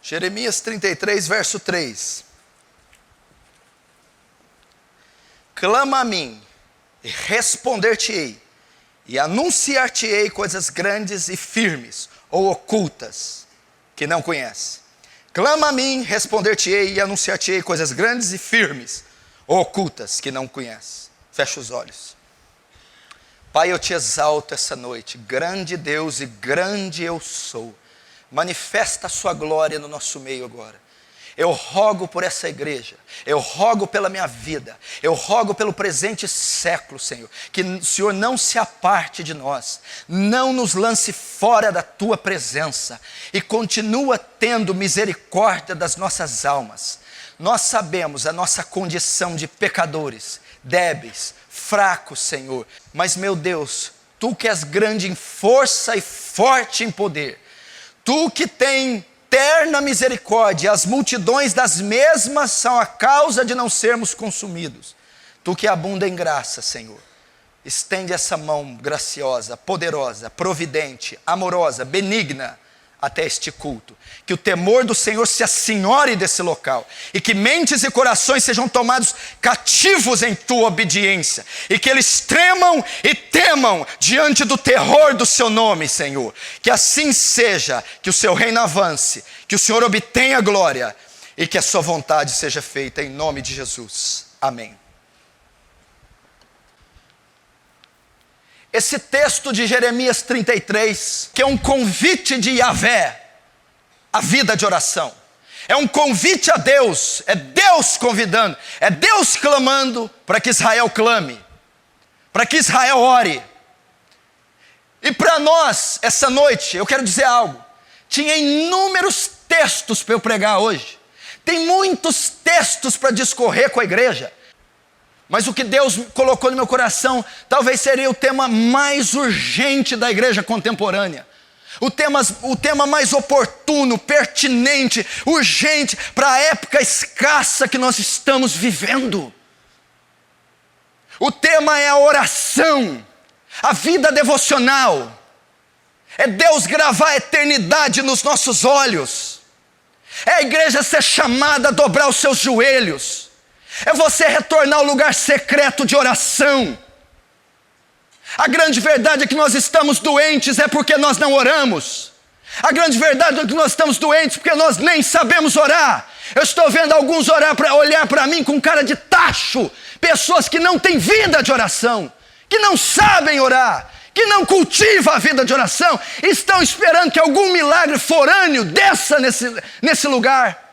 Jeremias 33, verso 3. Clama a mim, e responder-te-ei, e anunciar-te-ei coisas grandes e firmes, ou ocultas, que não conhece. Clama a mim, responder-te-ei, e anunciar-te-ei coisas grandes e firmes, ou ocultas, que não conhece. Fecha os olhos. Pai, eu te exalto essa noite, grande Deus e grande eu sou. Manifesta a sua glória no nosso meio agora. Eu rogo por essa igreja, eu rogo pela minha vida, eu rogo pelo presente século, Senhor, que o Senhor não se aparte de nós, não nos lance fora da tua presença e continua tendo misericórdia das nossas almas. Nós sabemos a nossa condição de pecadores, débeis, fracos, Senhor, mas meu Deus, tu que és grande em força e forte em poder, tu que tem eterna misericórdia, as multidões das mesmas são a causa de não sermos consumidos. Tu que abunda em graça, Senhor, estende essa mão graciosa, poderosa, providente, amorosa, benigna até este culto. Que o temor do Senhor se assenhore desse local e que mentes e corações sejam tomados cativos em tua obediência e que eles tremam e temam diante do terror do seu nome, Senhor. Que assim seja, que o seu reino avance, que o Senhor obtenha glória e que a sua vontade seja feita em nome de Jesus. Amém. Esse texto de Jeremias 33, que é um convite de Yahvé à vida de oração, é um convite a Deus, é Deus convidando, é Deus clamando para que Israel clame, para que Israel ore. E para nós, essa noite, eu quero dizer algo, tinha inúmeros textos para eu pregar hoje, tem muitos textos para discorrer com a igreja, mas o que Deus colocou no meu coração, talvez seria o tema mais urgente da igreja contemporânea. O tema mais oportuno, pertinente, urgente, para a época escassa que nós estamos vivendo. O tema é a oração, a vida devocional. É Deus gravar a eternidade nos nossos olhos. É a igreja ser chamada a dobrar os seus joelhos. É você retornar ao lugar secreto de oração. A grande verdade é que nós estamos doentes é porque nós não oramos. A grande verdade é que nós estamos doentes porque nós nem sabemos orar. Eu estou vendo alguns olhar para mim com cara de tacho. Pessoas que não têm vida de oração, que não sabem orar, que não cultivam a vida de oração, estão esperando que algum milagre forâneo desça nesse lugar.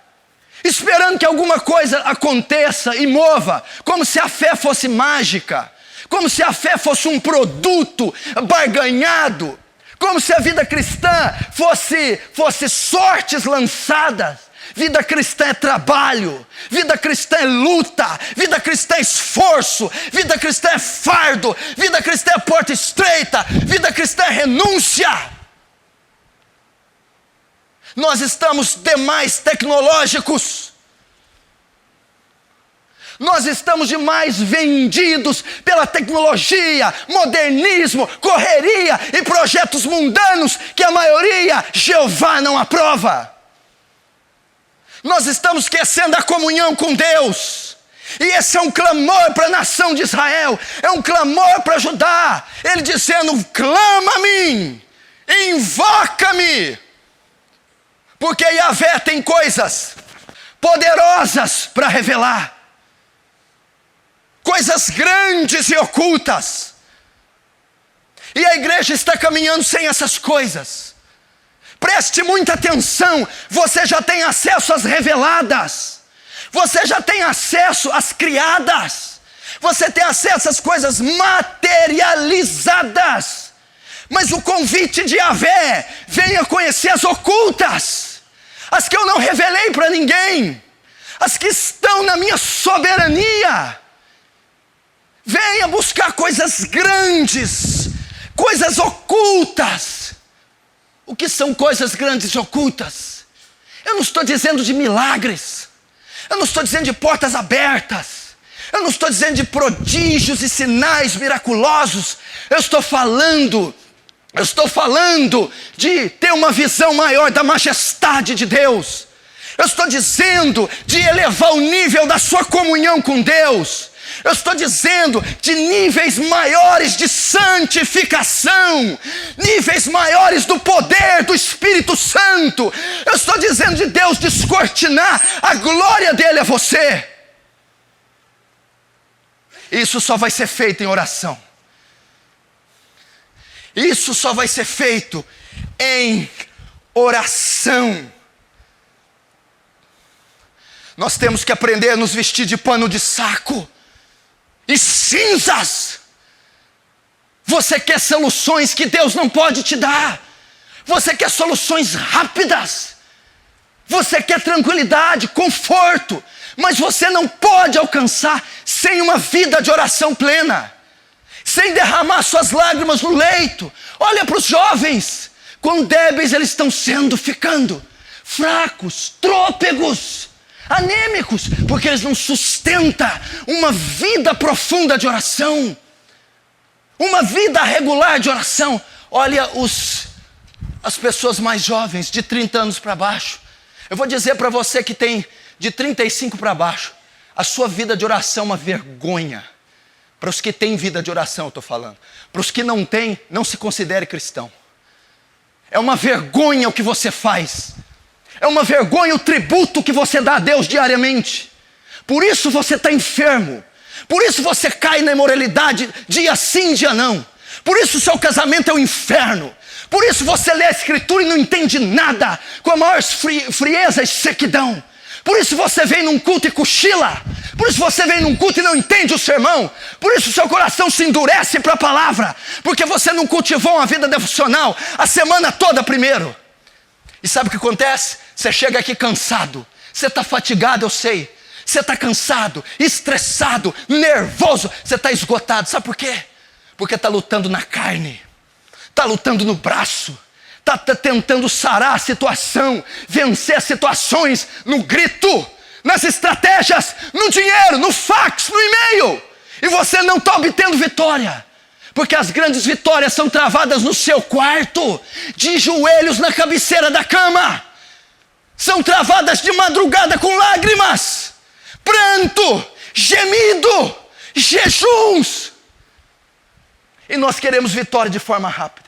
Esperando que alguma coisa aconteça e mova, como se a fé fosse mágica, como se a fé fosse um produto barganhado, como se a vida cristã fosse sortes lançadas. Vida cristã é trabalho, vida cristã é luta, vida cristã é esforço, vida cristã é fardo, vida cristã é porta estreita, vida cristã é renúncia. Nós estamos demais tecnológicos. Nós estamos demais vendidos pela tecnologia, modernismo, correria e projetos mundanos que a maioria Jeová não aprova. Nós estamos esquecendo a comunhão com Deus. E esse é um clamor para a nação de Israel, é um clamor para Judá. Ele dizendo: clama a mim, invoca-me. Porque Yahvé tem coisas poderosas para revelar. Coisas grandes e ocultas. E a igreja está caminhando sem essas coisas. Preste muita atenção. Você já tem acesso às reveladas. Você já tem acesso às criadas. Você tem acesso às coisas materializadas. Mas o convite de Yahvé: venha conhecer as ocultas, as que eu não revelei para ninguém, as que estão na minha soberania. Venha buscar coisas grandes, coisas ocultas. O que são coisas grandes e ocultas? Eu não estou dizendo de milagres, eu não estou dizendo de portas abertas, eu não estou dizendo de prodígios e sinais miraculosos. Eu estou falando de ter uma visão maior da majestade de Deus, Eu estou dizendo de elevar o nível da sua comunhão com Deus. Eu estou dizendo de níveis maiores de santificação, níveis maiores do poder do Espírito Santo. Eu estou dizendo de Deus descortinar a glória dele a você. Isso só vai ser feito em oração. Isso só vai ser feito em oração. Nós temos que aprender a nos vestir de pano de saco e cinzas. Você quer soluções que Deus não pode te dar. Você quer soluções rápidas. Você quer tranquilidade, conforto. Mas você não pode alcançar sem uma vida de oração plena, sem derramar suas lágrimas no leito. Olha para os jovens, quão débeis eles estão ficando, fracos, trôpegos, anêmicos, porque eles não sustentam uma vida profunda de oração, uma vida regular de oração. Olha as pessoas mais jovens, de 30 anos para baixo. Eu vou dizer para você que tem de 35 para baixo, a sua vida de oração é uma vergonha. Para os que têm vida de oração eu estou falando. Para os que não têm, não se considere cristão. É uma vergonha o que você faz. É uma vergonha o tributo que você dá a Deus diariamente. Por isso você está enfermo. Por isso você cai na imoralidade dia sim, dia não. Por isso o seu casamento é um inferno. Por isso você lê a Escritura e não entende nada, com a maior frieza e sequidão. Por isso você vem num culto e cochila. Por isso você vem num culto e não entende o sermão. Por isso o seu coração se endurece para a palavra. Porque você não cultivou uma vida devocional a semana toda primeiro. E sabe o que acontece? Você chega aqui cansado. Você está fatigado, eu sei. Você está cansado, estressado, nervoso. Você está esgotado. Sabe por quê? Porque está lutando na carne. Está lutando no braço. Está tentando sarar a situação, vencer as situações no grito, nas estratégias, no dinheiro, no fax, no e-mail. E você não está obtendo vitória. Porque as grandes vitórias são travadas no seu quarto, de joelhos na cabeceira da cama. São travadas de madrugada com lágrimas, pranto, gemido, jejuns. E nós queremos vitória de forma rápida.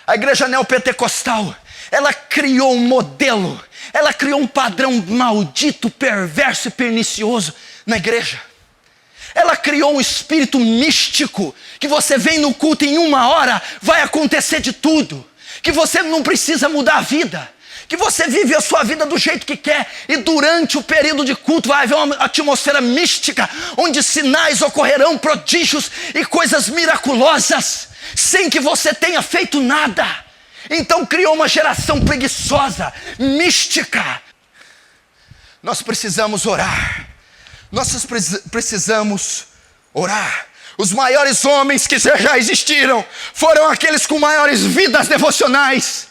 A igreja neopentecostal, ela criou um modelo, ela criou um padrão maldito, perverso e pernicioso na igreja. Ela criou um espírito místico, que você vem no culto em 1 hora, vai acontecer de tudo. Que você não precisa mudar a vida. Que você vive a sua vida do jeito que quer. E durante o período de culto vai haver uma atmosfera mística, onde sinais ocorrerão, prodígios e coisas miraculosas, sem que você tenha feito nada. Então criou uma geração preguiçosa, mística. Nós precisamos orar. Nós precisamos orar. Os maiores homens que já existiram foram aqueles com maiores vidas devocionais.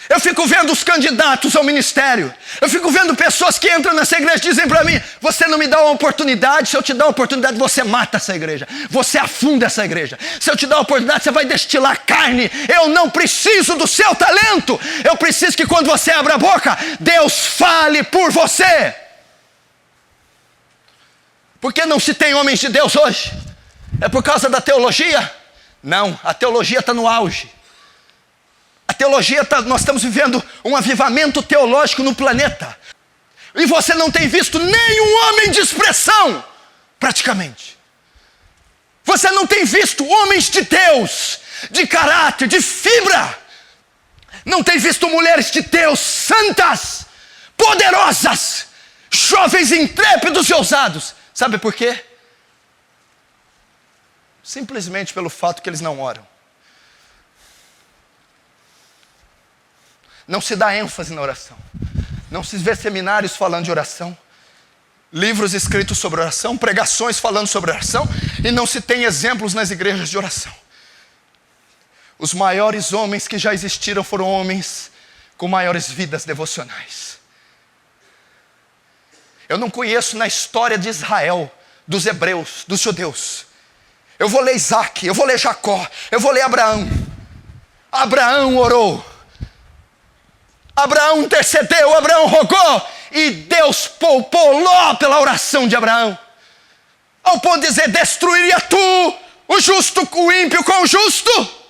Eu fico vendo os candidatos ao ministério. Eu fico vendo pessoas que entram nessa igreja e dizem para mim: você não me dá uma oportunidade. Se eu te dar uma oportunidade, você mata essa igreja. Você afunda essa igreja. Se eu te dar uma oportunidade, você vai destilar carne. Eu não preciso do seu talento. Eu preciso que quando você abra a boca, Deus fale por você. Por que não se tem homens de Deus hoje? É por causa da teologia? Não, a teologia está no auge. A teologia, nós estamos vivendo um avivamento teológico no planeta. E você não tem visto nenhum homem de expressão, praticamente. Você não tem visto homens de Deus, de caráter, de fibra. Não tem visto mulheres de Deus, santas, poderosas, jovens intrépidos e ousados. Sabe por quê? Simplesmente pelo fato que eles não oram. Não se dá ênfase na oração. Não se vê seminários falando de oração, livros escritos sobre oração, pregações falando sobre oração, e não se tem exemplos nas igrejas de oração. Os maiores homens que já existiram foram homens com maiores vidas devocionais. Eu não conheço na história de Israel, dos hebreus, dos judeus. Eu vou ler Isaac, eu vou ler Jacó, eu vou ler Abraão. Abraão orou. Abraão intercedeu, Abraão rogou. e Deus poupou Ló pela oração de Abraão. Ao ponto de dizer, destruiria tu o justo, o ímpio com o justo?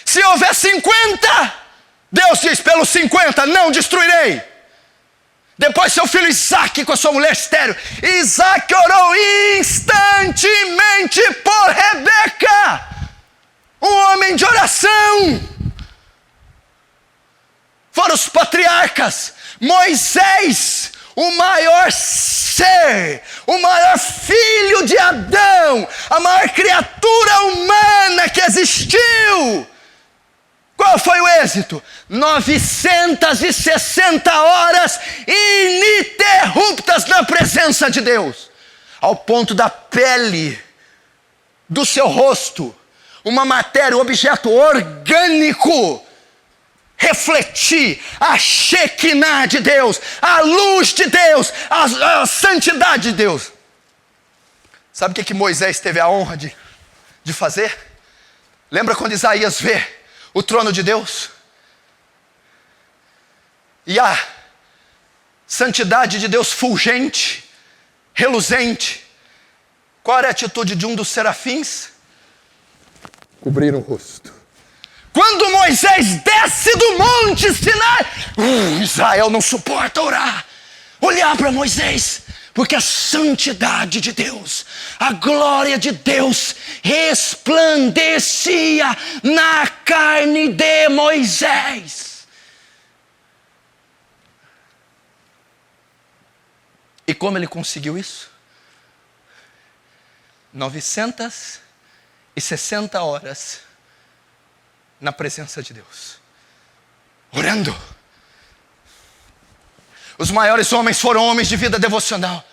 Se houver 50, Deus diz, pelos 50 não destruirei. Depois seu filho Isaac com a sua mulher estéril. Isaac orou instantemente por Rebeca, um homem de oração. Foram os patriarcas. Moisés, o maior ser, o maior filho de Adão, a maior criatura humana que existiu. Qual foi o êxito? 960 horas ininterruptas na presença de Deus, ao ponto da pele do seu rosto, uma matéria, um objeto orgânico, refletir a Shekinah de Deus, a luz de Deus, a santidade de Deus. Sabe o que Moisés teve a honra de fazer? Lembra quando Isaías vê o trono de Deus? E a santidade de Deus fulgente, reluzente. Qual era a atitude de um dos serafins? Cobrir o rosto. Quando Moisés desce do monte Sinai, Israel não suporta orar, olhar para Moisés, porque a santidade de Deus, a glória de Deus resplandecia na carne de Moisés. E como ele conseguiu isso? 960 horas na presença de Deus, orando. Os maiores homens foram homens de vida devocional.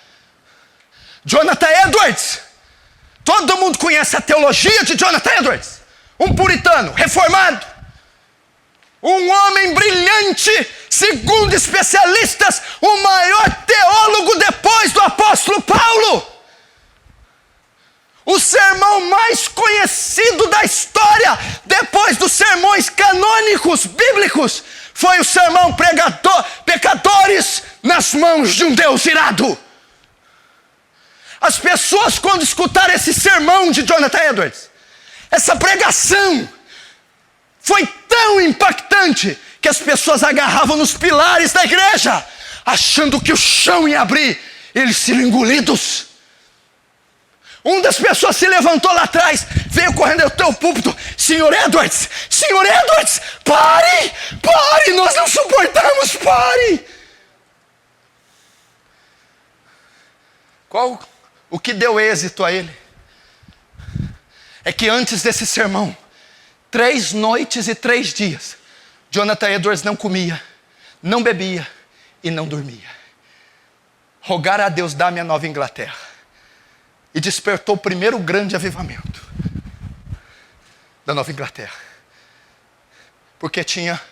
Jonathan Edwards, todo mundo conhece a teologia de Jonathan Edwards, um puritano, reformado, um homem brilhante, segundo especialistas, o maior teólogo depois do apóstolo Paulo. O sermão mais conhecido da história, depois dos sermões canônicos, bíblicos, foi o sermão pecadores nas mãos de um Deus irado. As pessoas, quando escutaram esse sermão de Jonathan Edwards, essa pregação, foi tão impactante que as pessoas agarravam nos pilares da igreja, achando que o chão ia abrir, eles seriam engolidos. Uma das pessoas se levantou lá atrás, veio correndo até o púlpito. Senhor Edwards, pare, nós não suportamos, pare. O que deu êxito a ele? É que antes desse sermão, 3 noites e 3 dias, Jonathan Edwards não comia, não bebia e não dormia. Rogar a Deus, dá-me a Nova Inglaterra. E despertou o primeiro grande avivamento da Nova Inglaterra. Porque tinha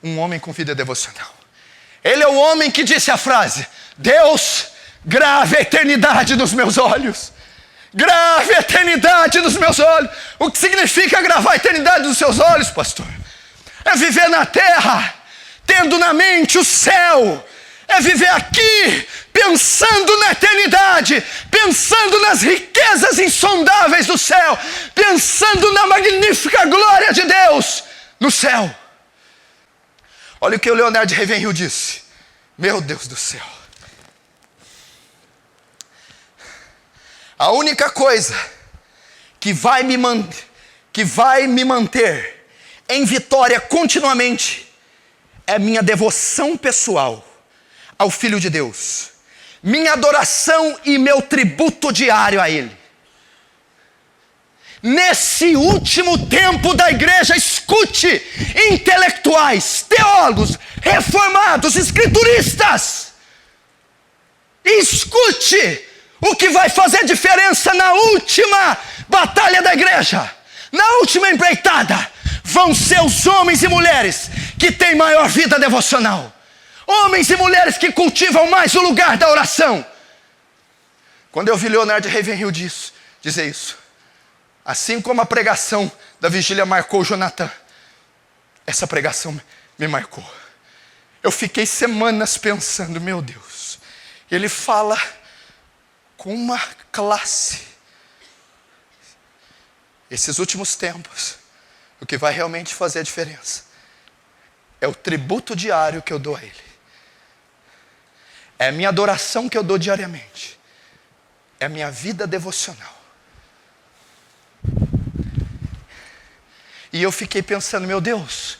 um homem com vida devocional. Ele é o homem que disse a frase: Deus, grave a eternidade nos meus olhos. Grave a eternidade nos meus olhos. O que significa gravar a eternidade nos seus olhos, pastor? É viver na terra, tendo na mente o céu. É viver aqui, pensando na eternidade, pensando nas riquezas insondáveis do céu, pensando na magnífica glória de Deus no céu. Olha o que o Leonardo de Ravenhill disse. Meu Deus do céu. A única coisa que vai me manter em vitória continuamente é minha devoção pessoal ao Filho de Deus, minha adoração e meu tributo diário a Ele. Nesse último tempo da igreja, escute, intelectuais, teólogos, reformados, escrituristas, escute o que vai fazer diferença na última batalha da igreja, na última empreitada. Vão ser os homens e mulheres que têm maior vida devocional. Homens e mulheres que cultivam mais o lugar da oração. Quando eu vi Leonardo de Ravenhill dizer isso, assim como a pregação da vigília marcou Jonathan, essa pregação me marcou. Eu fiquei semanas pensando, meu Deus, ele fala com uma classe. Esses últimos tempos, o que vai realmente fazer a diferença é o tributo diário que eu dou a Ele. É a minha adoração que eu dou diariamente. É a minha vida devocional. E eu fiquei pensando, meu Deus,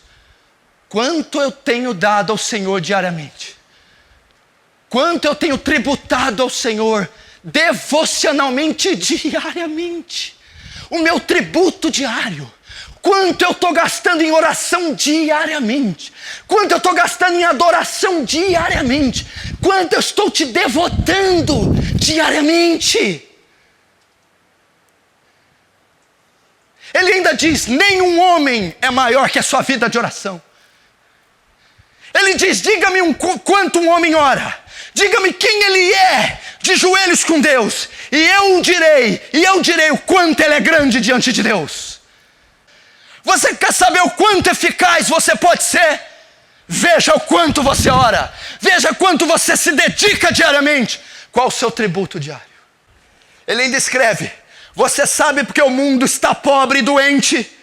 quanto eu tenho dado ao Senhor diariamente? Quanto eu tenho tributado ao Senhor devocionalmente diariamente? O meu tributo diário. Quanto eu estou gastando em oração diariamente? Quanto eu estou gastando em adoração diariamente? Quanto eu estou te devotando diariamente? Ele ainda diz, nenhum homem é maior que a sua vida de oração. Ele diz, diga-me quanto um homem ora. Diga-me quem ele é de joelhos com Deus. E eu direi o quanto ele é grande diante de Deus. Você quer saber o quanto eficaz você pode ser? Veja o quanto você ora. Veja quanto você se dedica diariamente. Qual o seu tributo diário? Ele ainda escreve, você sabe porque o mundo está pobre e doente?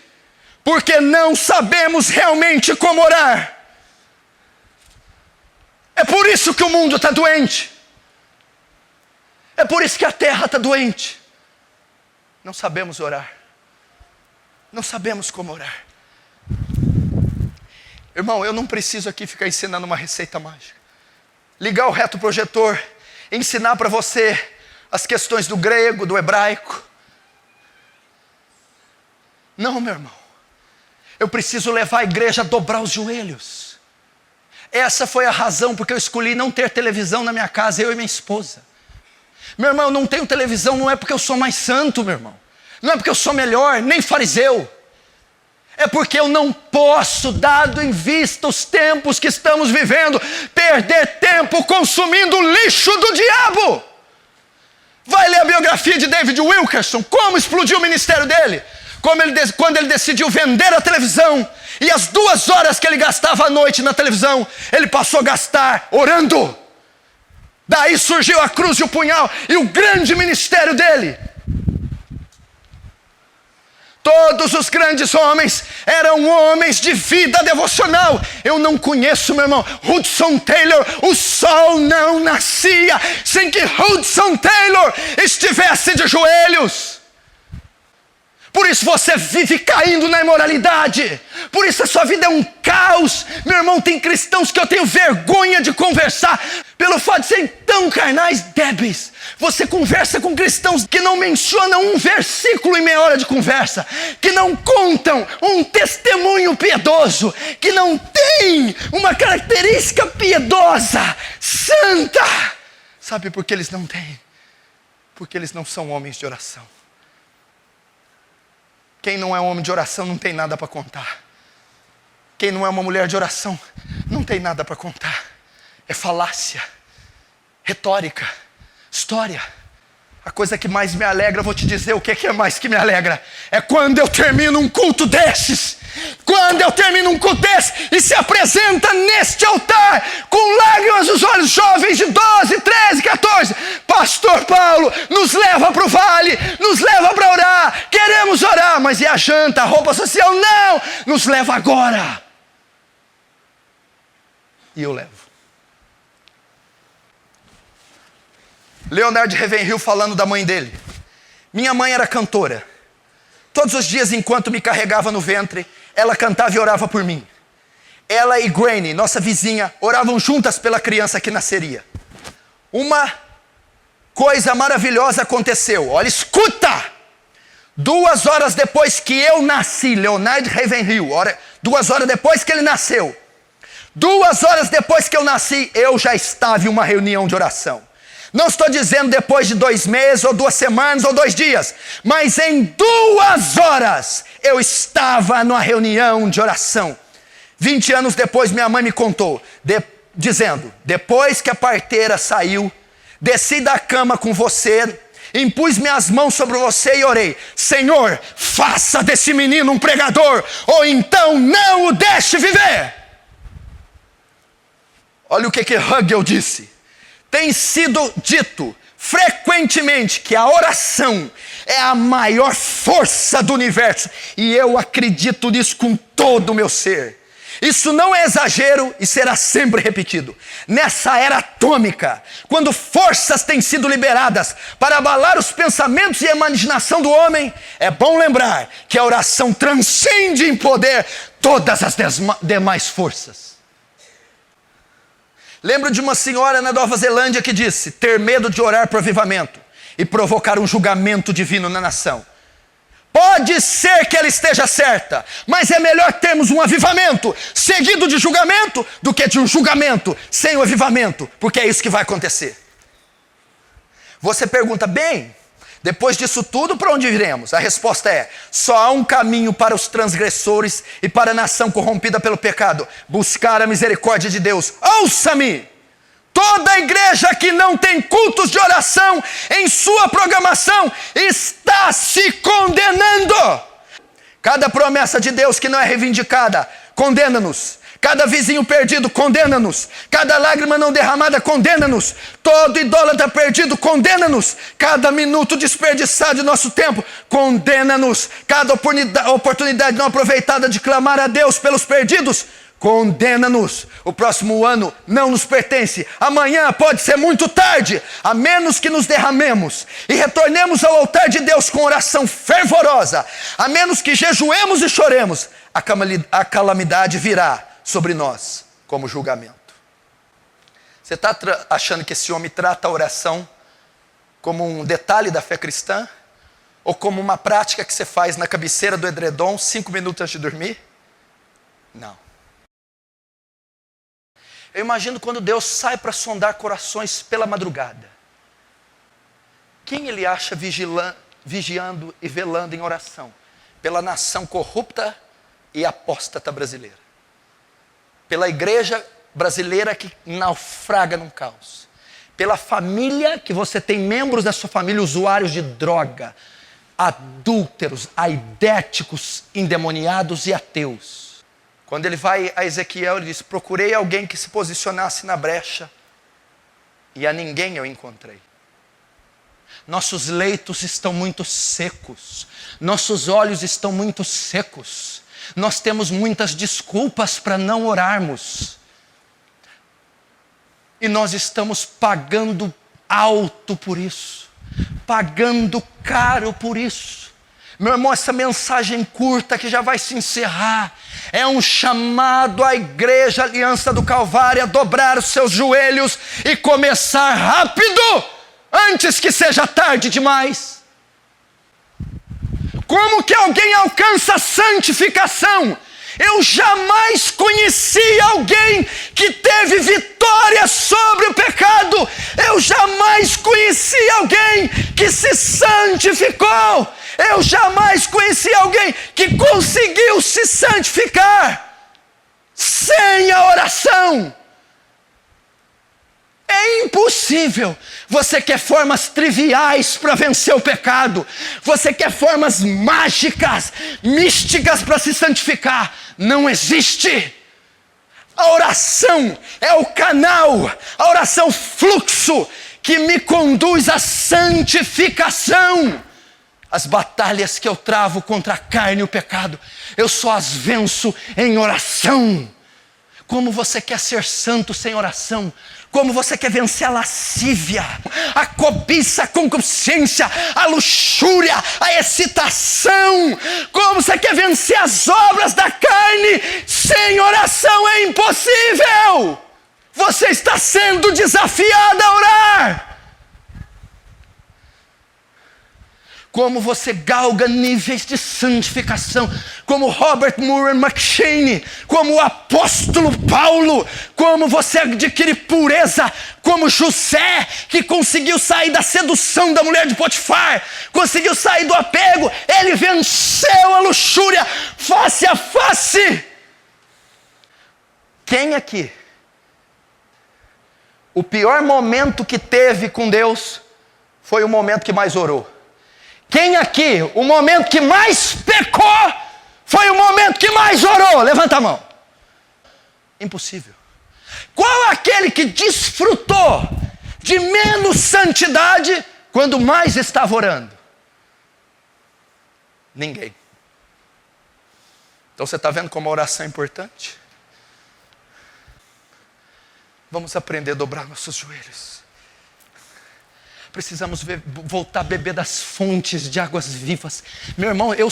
Porque não sabemos realmente como orar. É por isso que o mundo está doente. É por isso que a terra está doente. Não sabemos orar. Não sabemos como orar. Irmão, eu não preciso aqui ficar ensinando uma receita mágica. Ligar o retroprojetor, ensinar para você as questões do grego, do hebraico. Não, meu irmão. Eu preciso levar a igreja a dobrar os joelhos. Essa foi a razão porque eu escolhi não ter televisão na minha casa, eu e minha esposa. Meu irmão, eu não tenho televisão, não é porque eu sou mais santo, meu irmão. Não é porque eu sou melhor, nem fariseu. É porque eu não posso, dado em vista os tempos que estamos vivendo, perder tempo consumindo o lixo do diabo. Vai ler a biografia de David Wilkerson, como explodiu o ministério dele. Quando ele decidiu vender a televisão, e as 2 horas que ele gastava à noite na televisão, ele passou a gastar orando. Daí surgiu a cruz e o punhal, e o grande ministério dele. Todos os grandes homens eram homens de vida devocional. Eu não conheço, meu irmão, Hudson Taylor. O sol não nascia sem que Hudson Taylor estivesse de joelhos. Por isso você vive caindo na imoralidade. Por isso a sua vida é um caos. Meu irmão, tem cristãos que eu tenho vergonha de conversar. Pelo fato de serem tão carnais, débeis. Você conversa com cristãos que não mencionam um versículo em meia hora de conversa. Que não contam um testemunho piedoso. Que não tem uma característica piedosa, santa. Sabe por que eles não têm? Porque eles não são homens de oração. Quem não é um homem de oração não tem nada para contar. Quem não é uma mulher de oração não tem nada para contar. É falácia, retórica, história. A coisa que mais me alegra, eu vou te dizer o que é mais que me alegra. É quando eu termino um culto desses. Quando eu termino um culto desse e se apresenta neste altar com lágrimas nos olhos, jovens de 12, 13, 14. Pastor Paulo, nos leva para o vale, nos leva para orar. Queremos orar, mas e a janta, a roupa social? Não, nos leva agora. E eu levo. Leonard Ravenhill falando da mãe dele. Minha mãe era cantora. Todos os dias enquanto me carregava no ventre, ela cantava e orava por mim. Ela e Granny, nossa vizinha, oravam juntas pela criança que nasceria. Uma coisa maravilhosa aconteceu. Olha, escuta! 2 horas depois que eu nasci, Leonard Ravenhill, 2 horas depois que ele nasceu, 2 horas depois que eu nasci, eu já estava em uma reunião de oração. Não estou dizendo depois de 2 meses, ou 2 semanas, ou 2 dias. Mas em 2 horas, eu estava numa reunião de oração. 20 anos depois, minha mãe me contou, dizendo, depois que a parteira saiu, desci da cama com você, impus minhas mãos sobre você e orei. Senhor, faça desse menino um pregador, ou então não o deixe viver. Olha o que Hegel disse. Tem sido dito frequentemente que a oração é a maior força do universo. E eu acredito nisso com todo o meu ser. Isso não é exagero e será sempre repetido. Nessa era atômica, quando forças têm sido liberadas para abalar os pensamentos e a imaginação do homem, é bom lembrar que a oração transcende em poder todas as demais forças. Lembro de uma senhora na Nova Zelândia que disse ter medo de orar por avivamento e provocar um julgamento divino na nação. Pode ser que ela esteja certa, mas é melhor termos um avivamento seguido de julgamento do que de um julgamento sem o avivamento, porque é isso que vai acontecer. Você pergunta, bem, depois disso tudo, para onde iremos? A resposta é, só há um caminho para os transgressores e para a nação corrompida pelo pecado, buscar a misericórdia de Deus. Ouça-me! Toda a igreja que não tem cultos de oração em sua programação está se condenando. Cada promessa de Deus que não é reivindicada, condena-nos. Cada vizinho perdido, condena-nos. Cada lágrima não derramada, condena-nos. Todo idólatra perdido, condena-nos. Cada minuto desperdiçado de nosso tempo, condena-nos. Cada oportunidade não aproveitada de clamar a Deus pelos perdidos, condena-nos. O próximo ano não nos pertence. Amanhã pode ser muito tarde, a menos que nos derramemos e retornemos ao altar de Deus com oração fervorosa, a menos que jejuemos e choremos, a calamidade virá sobre nós como julgamento. Você está achando que esse homem trata a oração como um detalhe da fé cristã? Ou como uma prática que você faz na cabeceira do edredom 5 minutos antes de dormir? Não. Eu imagino quando Deus sai para sondar corações pela madrugada. Quem ele acha vigiando e velando em oração? Pela nação corrupta e apóstata brasileira. Pela igreja brasileira que naufraga num caos. Pela família, que você tem membros da sua família usuários de droga, adúlteros, aidéticos, endemoniados e ateus. Quando ele vai a Ezequiel, ele diz, procurei alguém que se posicionasse na brecha e a ninguém eu encontrei. Nossos leitos estão muito secos, nossos olhos estão muito secos, nós temos muitas desculpas para não orarmos. E nós estamos pagando alto por isso, pagando caro por isso. Meu irmão, essa mensagem curta que já vai se encerrar, é um chamado à igreja Aliança do Calvário a dobrar os seus joelhos e começar rápido, antes que seja tarde demais. Como que alguém alcança a santificação? Eu jamais conheci alguém que teve vitória sobre o pecado. Eu jamais conheci alguém que se santificou. Eu jamais conheci alguém que conseguiu se santificar sem a oração. É impossível. Você quer formas triviais para vencer o pecado. Você quer formas mágicas, místicas para se santificar. Não existe. A oração é o canal, a oração fluxo que me conduz à santificação. As batalhas que eu travo contra a carne e o pecado, eu só as venço em oração. Como você quer ser santo sem oração? Como você quer vencer a lascívia, a cobiça, a concupiscência, a luxúria, a excitação? Como você quer vencer as obras da carne? Sem oração é impossível. Você está sendo desafiado a orar. Como você galga níveis de santificação, como Robert Murray McCheyne, como o apóstolo Paulo, como você adquire pureza, como José, que conseguiu sair da sedução da mulher de Potifar, conseguiu sair do apego, ele venceu a luxúria face a face. Quem aqui, o pior momento que teve com Deus, foi o momento que mais orou? Quem aqui, o momento que mais pecou, foi o momento que mais orou? Levanta a mão. Impossível. Qual aquele que desfrutou de menos santidade quando mais estava orando? Ninguém. Então você está vendo como a oração é importante? Vamos aprender a dobrar nossos joelhos. Precisamos voltar a beber das fontes de águas vivas. Meu irmão, eu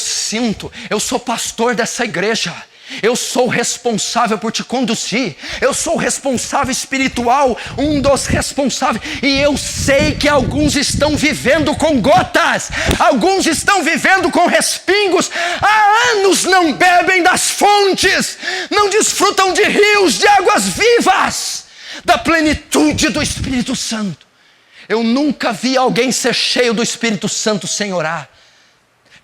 sou pastor dessa igreja. Eu sou responsável por te conduzir. Eu sou o responsável espiritual, um dos responsáveis. E eu sei que alguns estão vivendo com gotas. Alguns estão vivendo com respingos. Há anos não bebem das fontes. Não desfrutam de rios de águas vivas, da plenitude do Espírito Santo. Eu nunca vi alguém ser cheio do Espírito Santo sem orar.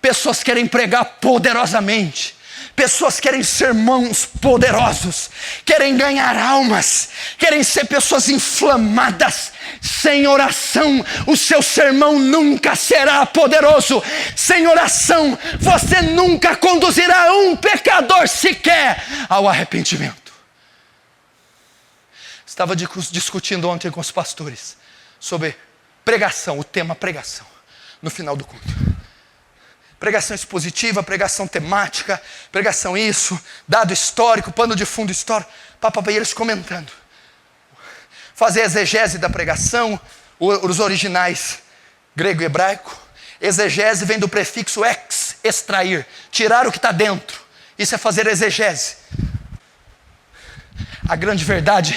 Pessoas querem pregar poderosamente. Pessoas querem sermões poderosos, querem ganhar almas, querem ser pessoas inflamadas. Sem oração, o seu sermão nunca será poderoso. Sem oração, você nunca conduzirá um pecador sequer ao arrependimento. Estava discutindo ontem com os pastores sobre pregação, o tema pregação, no final do culto. Pregação expositiva, pregação temática, pregação isso, dado histórico, pano de fundo histórico, e eles comentando. Fazer exegese da pregação, os originais grego e hebraico. Exegese vem do prefixo ex, extrair, tirar o que está dentro. Isso é fazer exegese. A grande verdade,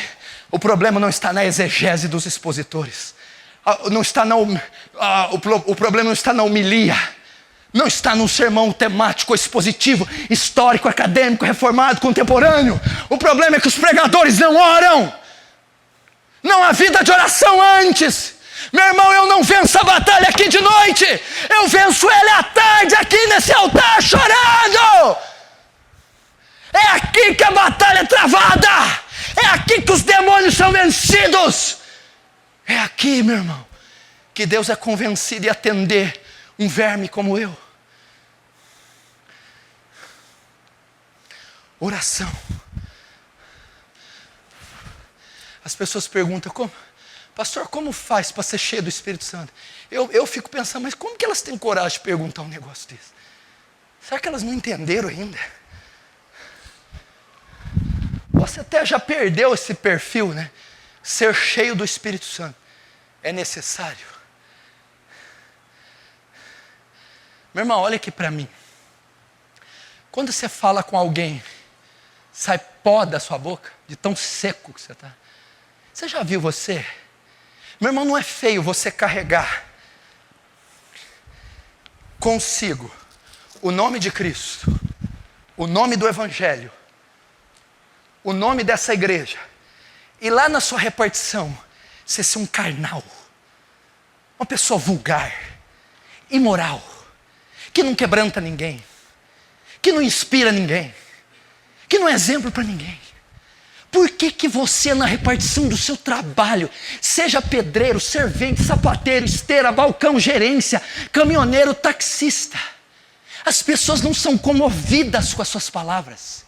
o problema não está na exegese dos expositores. O problema não está na homilia. Não está num sermão temático, expositivo, histórico, acadêmico, reformado, contemporâneo. O problema é que os pregadores não oram. Não há vida de oração antes. Meu irmão, eu não venço a batalha aqui de noite. Eu venço ela à tarde aqui nesse altar chorando. É aqui que a batalha é travada. É aqui que os demônios são vencidos. É aqui, meu irmão, que Deus é convencido em atender um verme como eu. Oração. As pessoas perguntam, pastor, como faz para ser cheio do Espírito Santo? Eu fico pensando, mas como que elas têm coragem de perguntar um negócio desse? Será que elas não entenderam ainda? Você até já perdeu esse perfil, né? Ser cheio do Espírito Santo é necessário. Meu irmão, olha aqui para mim. Quando você fala com alguém, sai pó da sua boca, de tão seco que você está. Você já viu você? Meu irmão, não é feio você carregar consigo o nome de Cristo, o nome do Evangelho, o nome dessa igreja, e lá na sua repartição, você ser um carnal, uma pessoa vulgar, imoral, que não quebranta ninguém, que não inspira ninguém, que não é exemplo para ninguém. Por que você na repartição do seu trabalho, seja pedreiro, servente, sapateiro, esteira, balcão, gerência, caminhoneiro, taxista, as pessoas não são comovidas com as suas palavras,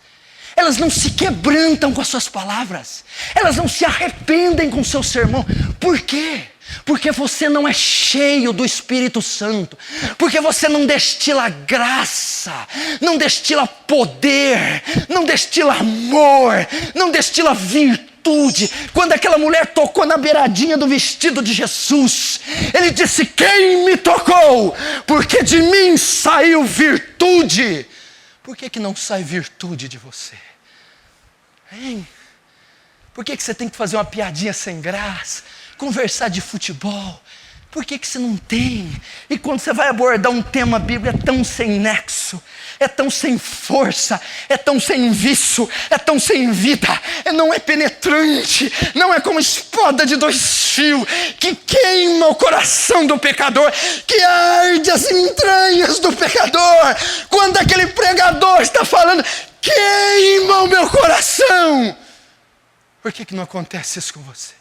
elas não se quebrantam com as suas palavras, elas não se arrependem com o seu sermão? Por quê? Porque você não é cheio do Espírito Santo, porque você não destila graça, não destila poder, não destila amor, não destila virtude. Quando aquela mulher tocou na beiradinha do vestido de Jesus, ele disse: quem me tocou? Porque de mim saiu virtude. Por que não sai virtude de você? Hein? Por que você tem que fazer uma piadinha sem graça? Conversar de futebol? Por que você não tem? E quando você vai abordar um tema bíblico, é tão sem nexo, é tão sem força, é tão sem vício, é tão sem vida, não é penetrante, não é como espada de 2 fios, que queima o coração do pecador, que arde as entranhas do pecador. Quando aquele pregador está falando, queima o meu coração. Por que não acontece isso com você?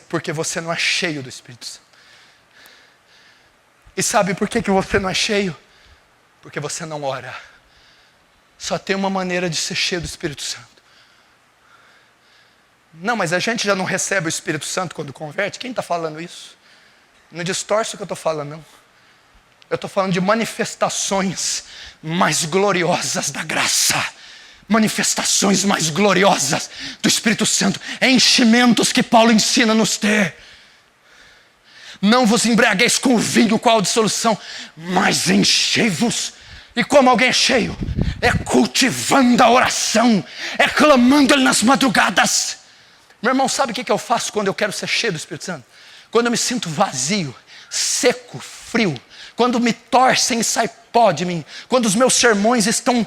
Porque você não é cheio do Espírito Santo. E sabe por que você não é cheio? Porque você não ora. Só tem uma maneira de ser cheio do Espírito Santo: Não, mas a gente já não recebe o Espírito Santo quando converte? Quem está falando isso? Não distorce o que eu estou falando, não. Eu estou falando de manifestações mais gloriosas da graça. Manifestações mais gloriosas do Espírito Santo. Enchimentos que Paulo ensina a nos ter. Não vos embriagueis com o vinho, qual a dissolução, mas enchei-vos. E como alguém é cheio? É cultivando a oração, é clamando Ele nas madrugadas. Meu irmão, sabe o que eu faço quando eu quero ser cheio do Espírito Santo? Quando eu me sinto vazio, seco, frio, quando me torcem e sai pó de mim, quando os meus sermões estão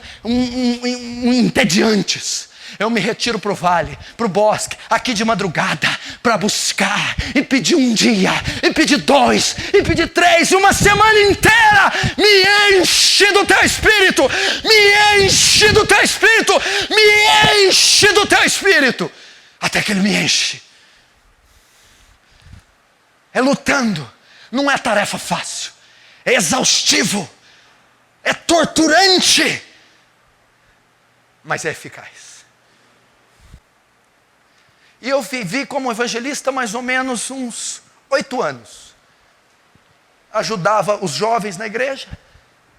entediantes, eu me retiro para o vale, para o bosque, aqui de madrugada, para buscar e pedir um dia, e pedir 2, e pedir 3, uma semana inteira. Me enche do teu Espírito, me enche do teu Espírito, me enche do teu Espírito, até que Ele me enche. É lutando, não é tarefa fácil, é exaustivo, é torturante, mas é eficaz. E eu vivi como evangelista mais ou menos uns 8 anos. Ajudava os jovens na igreja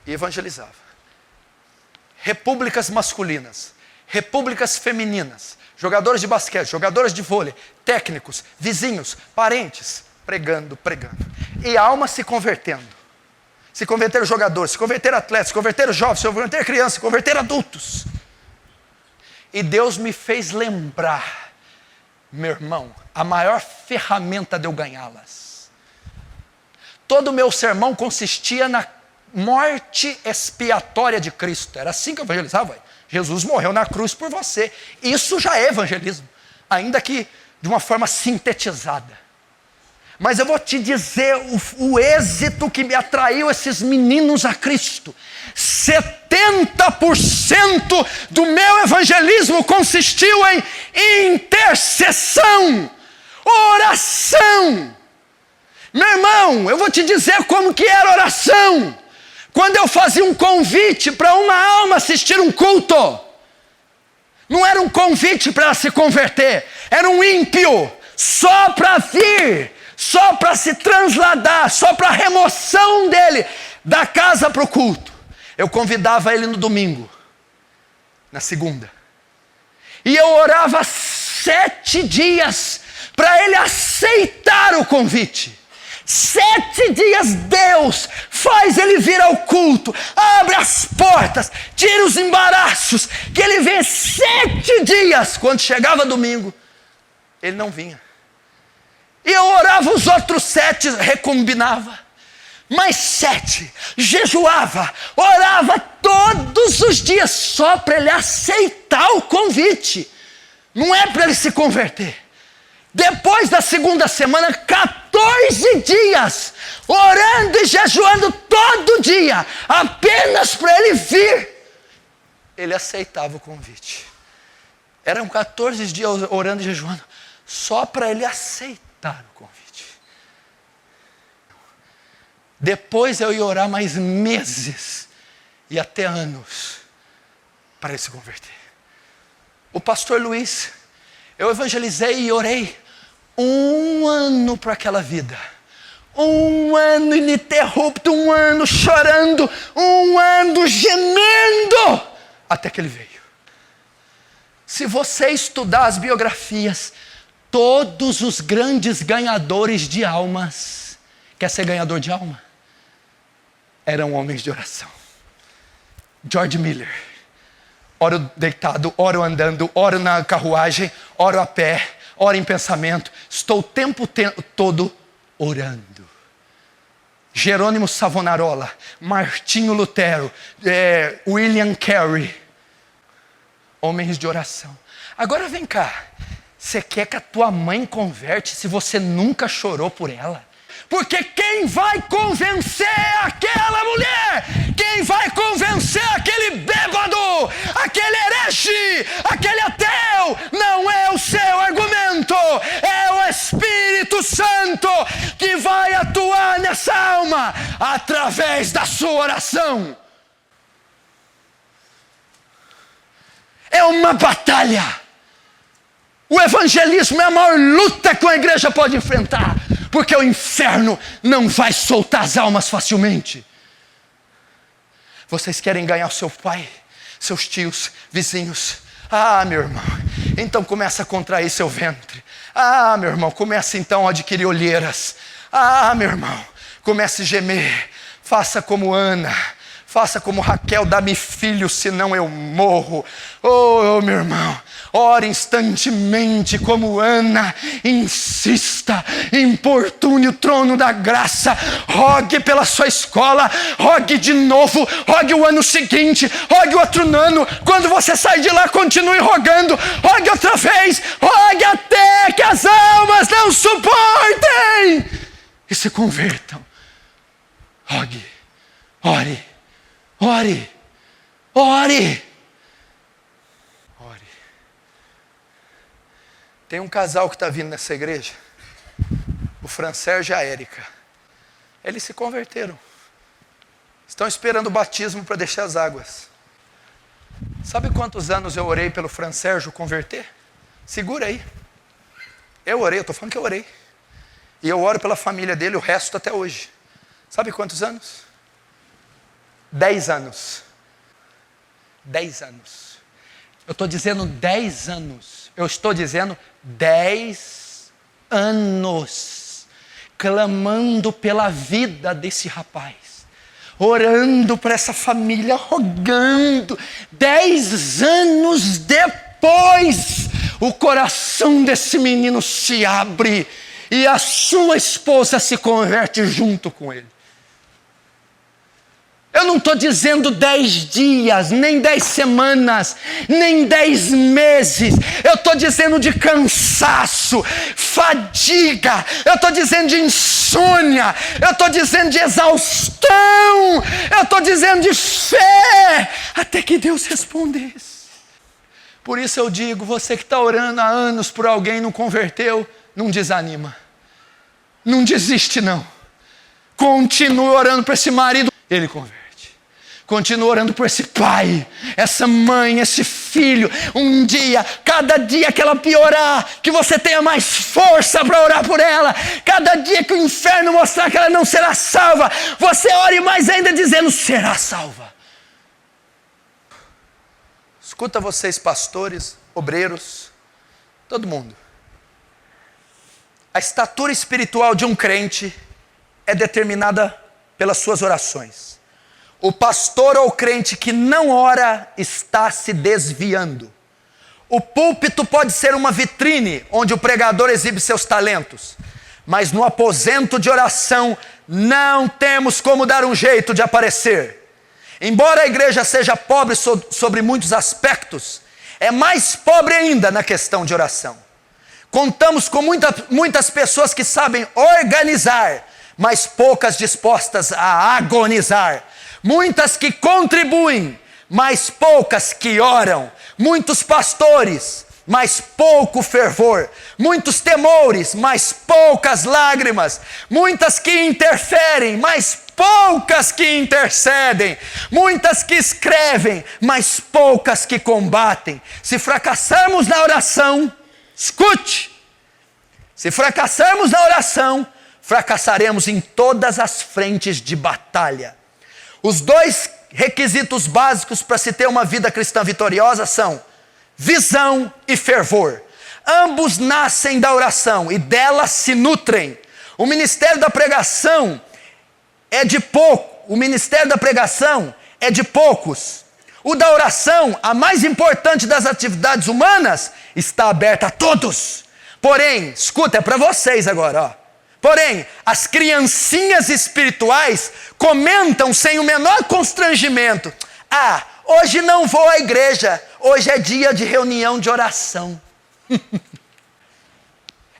e evangelizava. Repúblicas masculinas, repúblicas femininas, jogadores de basquete, jogadores de vôlei, técnicos, vizinhos, parentes, pregando. E almas se convertendo. Se converteram jogadores, se converteram atletas, se converteram jovens, se converteram crianças, se converteram adultos. E Deus me fez lembrar, meu irmão, a maior ferramenta de eu ganhá-las. Todo o meu sermão consistia na morte expiatória de Cristo. Era assim que eu evangelizava. Jesus morreu na cruz por você. Isso já é evangelismo, ainda que de uma forma sintetizada. Mas eu vou te dizer o êxito que me atraiu esses meninos a Cristo. 70% do meu evangelismo consistiu em intercessão, oração. Meu irmão, eu vou te dizer como que era oração. Quando eu fazia um convite para uma alma assistir um culto, não era um convite para ela se converter, era um ímpio só para vir, só para se transladar, só para a remoção dele da casa para o culto. Eu convidava ele no domingo, na segunda, e eu orava 7 dias para ele aceitar o convite. 7 dias Deus faz ele vir ao culto, abre as portas, tira os embaraços, que ele vem 7 dias. Quando chegava domingo, ele não vinha. E eu orava os outros 7, recombinava. Mais 7, jejuava, orava todos os dias, só para ele aceitar o convite. Não é para ele se converter. Depois da segunda semana, 14 dias, orando e jejuando todo dia, apenas para ele vir. Ele aceitava o convite. Eram 14 dias orando e jejuando, só para ele aceitar o convite. Depois eu ia orar mais meses e até anos para ele se converter. O pastor Luiz, eu evangelizei e orei 1 ano para aquela vida. 1 ano ininterrupto, 1 ano chorando, 1 ano gemendo, até que ele veio. Se você estudar as biografias, todos os grandes ganhadores de almas, quer ser ganhador de alma? Eram homens de oração. George Miller, oro deitado, oro andando, oro na carruagem, oro a pé, oro em pensamento, estou o tempo todo orando. Jerônimo Savonarola, Martinho Lutero, William Carey, homens de oração. Agora vem cá, você quer que a tua mãe converte se você nunca chorou por ela? Porque quem vai convencer aquela mulher, quem vai convencer aquele bêbado, aquele herege, aquele ateu, não é o seu argumento, é o Espírito Santo que vai atuar nessa alma através da sua oração. É uma batalha. O evangelismo é a maior luta que a igreja pode enfrentar, porque o inferno não vai soltar as almas facilmente. Vocês querem ganhar o seu pai, seus tios, vizinhos? Ah, meu irmão, então começa a contrair seu ventre. Ah, meu irmão, começa então a adquirir olheiras. Ah, meu irmão, comece a gemer. Faça como Ana, faça como Raquel, dá-me filho, senão eu morro. Oh, meu irmão, ore instantemente como Ana, insista, importune o trono da graça, rogue pela sua escola, rogue de novo, rogue o ano seguinte, rogue outro ano, quando você sair de lá continue rogando, rogue outra vez, rogue até que as almas não suportem e se convertam. Rogue, ore, ore, ore. Tem um casal que está vindo nessa igreja, o Fran Sérgio e a Érica. Eles se converteram. Estão esperando o batismo para deixar as águas. Sabe quantos anos eu orei pelo Fran Sérgio converter? Segura aí. Eu orei, eu estou falando que eu orei. E eu oro pela família dele, o resto até hoje. Sabe quantos anos? 10 anos. 10 anos. Eu estou dizendo 10 anos. Eu estou dizendo 10 anos, clamando pela vida desse rapaz, orando para essa família, rogando. 10 anos depois, o coração desse menino se abre e a sua esposa se converte junto com ele. Eu não estou dizendo 10 dias, nem 10 semanas, nem 10 meses. Eu estou dizendo de cansaço, fadiga. Eu estou dizendo de insônia. Eu estou dizendo de exaustão. Eu estou dizendo de fé. Até que Deus respondesse. Por isso eu digo, você que está orando há anos por alguém e não converteu, não desanima. Não desiste não. Continue orando para esse marido, ele converte. Continua orando por esse pai, essa mãe, esse filho. Um dia, cada dia que ela piorar, que você tenha mais força para orar por ela. Cada dia que o inferno mostrar que ela não será salva, você ore mais ainda dizendo, será salva. Escuta vocês, pastores, obreiros, todo mundo. A estatura espiritual de um crente é determinada pelas suas orações. O pastor ou crente que não ora está se desviando. O púlpito pode ser uma vitrine onde o pregador exibe seus talentos, mas no aposento de oração não temos como dar um jeito de aparecer. Embora a igreja seja pobre sobre muitos aspectos, é mais pobre ainda na questão de oração. Contamos com muitas pessoas que sabem organizar, mas poucas dispostas a agonizar. Muitas que contribuem, mas poucas que oram. Muitos pastores, mas pouco fervor. Muitos temores, mas poucas lágrimas. Muitas que interferem, mas poucas que intercedem. Muitas que escrevem, mas poucas que combatem. Se fracassarmos na oração, escute, se fracassarmos na oração, fracassaremos em todas as frentes de batalha. Os 2 requisitos básicos para se ter uma vida cristã vitoriosa são visão e fervor. Ambos nascem da oração e dela se nutrem. O ministério da pregação é de poucos. O da oração, a mais importante das atividades humanas, está aberta a todos. Porém, escuta, é para vocês agora, ó. Porém, as criancinhas espirituais comentam sem o menor constrangimento: ah, hoje não vou à igreja, hoje é dia de reunião de oração.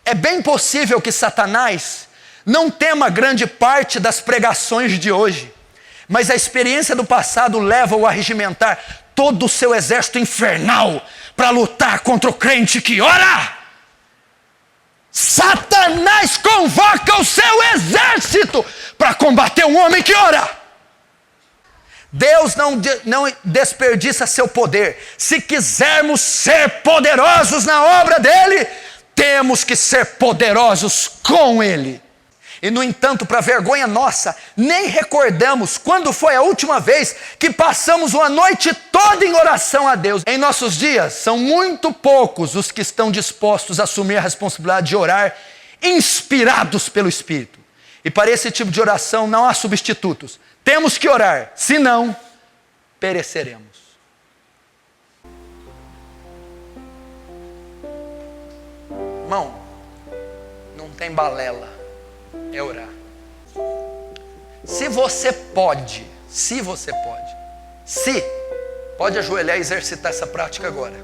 É bem possível que Satanás não tema grande parte das pregações de hoje, mas a experiência do passado leva-o a regimentar todo o seu exército infernal para lutar contra o crente que ora. Satanás convoca o seu exército para combater um homem que ora. Deus não desperdiça seu poder. Se quisermos ser poderosos na obra dele, temos que ser poderosos com ele. E no entanto, para vergonha nossa, nem recordamos quando foi a última vez que passamos uma noite toda em oração a Deus. Em nossos dias, são muito poucos os que estão dispostos a assumir a responsabilidade de orar inspirados pelo Espírito. E para esse tipo de oração não há substitutos. Temos que orar, senão pereceremos. Irmão, não tem balela, é orar. Se você pode ajoelhar e exercitar essa prática agora.